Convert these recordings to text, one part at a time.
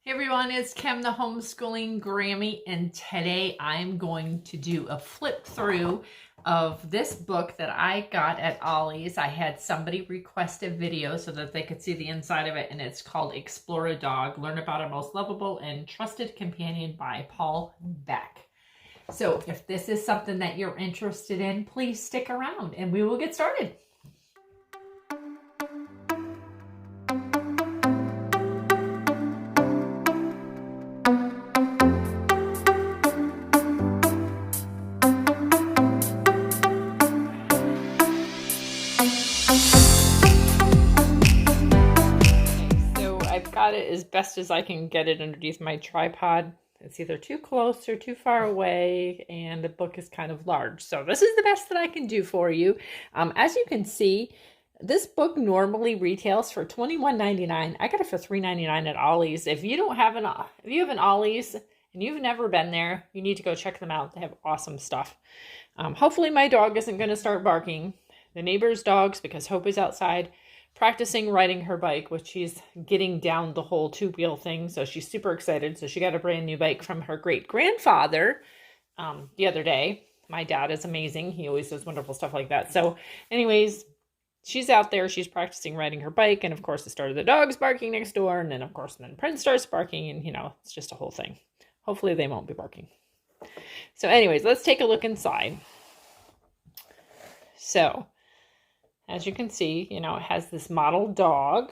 Hey everyone, it's Kim, the homeschooling Grammy, and today I'm going to do a flip through of this book that I got at Ollie's. I had somebody request a video so that they could see the inside of it, and it's called Explore a Dog, Learn About Our Most Lovable and Trusted Companion by Paul Beck. So if this is something that you're interested in, please stick around and we will get started. Got it as best as I can get it underneath my tripod. It's either too close or too far away, and the book is kind of large. So this is the best that I can do for you. As you can see, this book normally retails for $21.99. I got it for $3.99 at Ollie's. If you have an Ollie's and you've never been there, you need to go check them out. They have awesome stuff. Hopefully my dog isn't going to start barking. The neighbor's dogs, because Hope is outside practicing riding her bike, which she's getting down the whole two-wheel thing, so she's super excited. So she got a brand new bike from her great-grandfather the other day. My dad is amazing. He always does wonderful stuff like that. So anyways, she's out there. She's practicing riding her bike, and of course the start of the dogs barking next door, and then of course then Prince starts barking, and it's just a whole thing. Hopefully they won't be barking. So anyways, let's take a look inside. So as you can see, it has this model dog.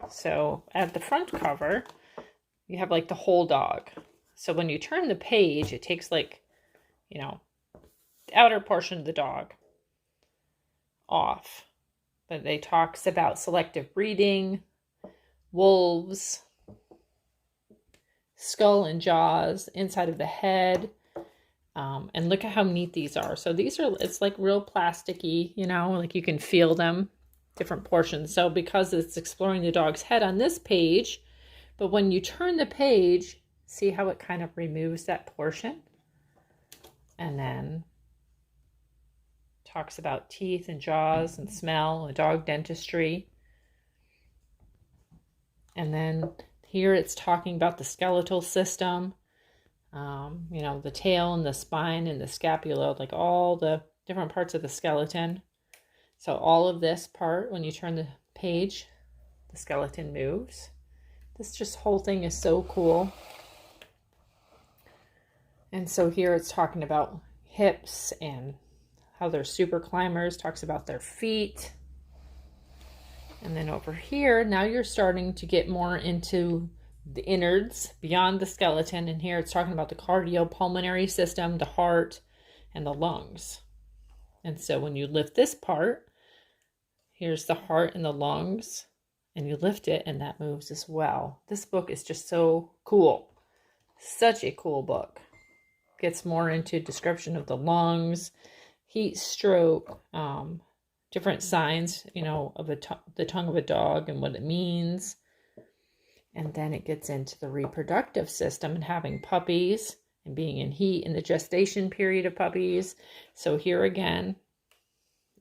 So at the front cover, you have like the whole dog. So when you turn the page, it takes the outer portion of the dog off. But it talks about selective breeding, wolves, skull and jaws, inside of the head. And look at how neat these are. So it's like real plasticky, like you can feel them, different portions. So because it's exploring the dog's head on this page, but when you turn the page, see how it kind of removes that portion? And then talks about teeth and jaws and smell and dog dentistry. And then here it's talking about the skeletal system. The tail and the spine and the scapula, like all the different parts of the skeleton. So all of this part, when you turn the page, the skeleton moves. This whole thing is so cool. And so here it's talking about hips and how they're super climbers, talks about their feet. And then over here, now you're starting to get more into the innards beyond the skeleton, and here it's talking about the cardiopulmonary system, the heart, and the lungs. And so when you lift this part, here's the heart and the lungs, and you lift it and that moves as well. This book is just so cool. Such a cool book. Gets more into description of the lungs, heat stroke, different signs, of the tongue of a dog and what it means. And then it gets into the reproductive system and having puppies and being in heat in the gestation period of puppies. So here again,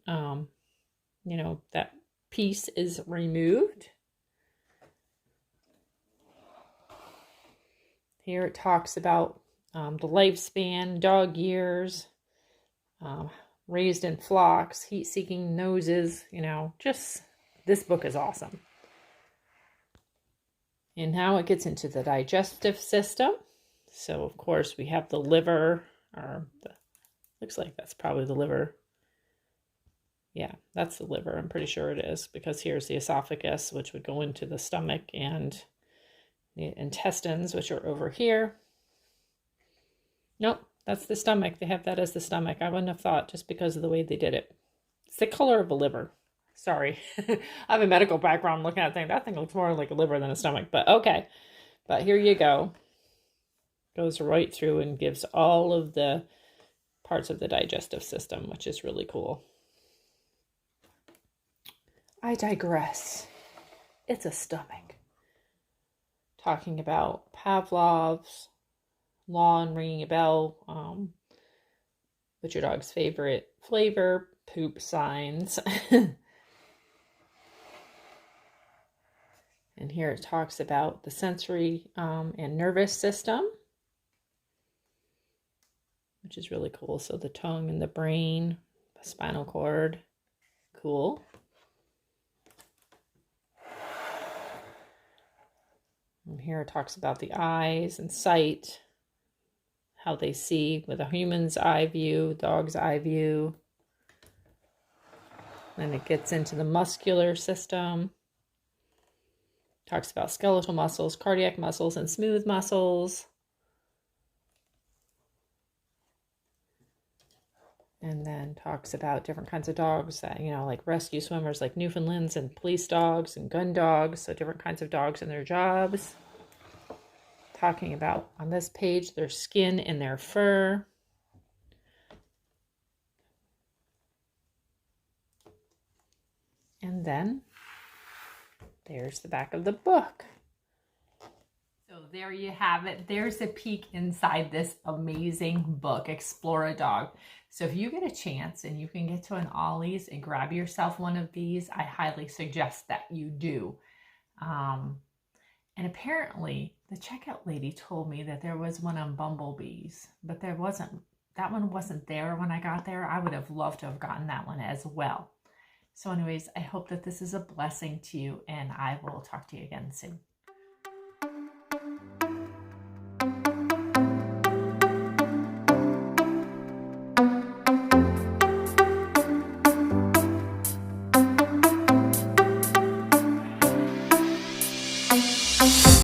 that piece is removed. Here it talks about the lifespan, dog years, raised in flocks, heat-seeking noses, just this book is awesome. And now it gets into the digestive system. So, of course, we have the liver, looks like that's probably the liver. Yeah, that's the liver. I'm pretty sure it is, because here's the esophagus, which would go into the stomach, and the intestines, which are over here. Nope, that's the stomach. They have that as the stomach. I wouldn't have thought, just because of the way they did it. It's the color of a liver. Sorry, I have a medical background looking at that thing looks more like a liver than a stomach, but okay. But here you go. Goes right through and gives all of the parts of the digestive system, which is really cool. I digress. It's a stomach. Talking about Pavlov's law and ringing a bell, what's your dog's favorite flavor, poop signs. And here it talks about the sensory and nervous system, which is really cool. So the tongue and the brain, the spinal cord, cool. And here it talks about the eyes and sight, how they see with a human's eye view, dog's eye view. Then it gets into the muscular system. Talks about skeletal muscles, cardiac muscles, and smooth muscles. And then talks about different kinds of dogs that, like rescue swimmers, like Newfoundlands and police dogs and gun dogs. So different kinds of dogs and their jobs. Talking about, on this page, their skin and their fur. And then there's the back of the book. So there you have it. There's a peek inside this amazing book, Explore a Dog. So if you get a chance and you can get to an Ollie's and grab yourself one of these, I highly suggest that you do. And apparently the checkout lady told me that there was one on bumblebees, but that one wasn't there when I got there. I would have loved to have gotten that one as well. So anyways, I hope that this is a blessing to you, and I will talk to you again soon.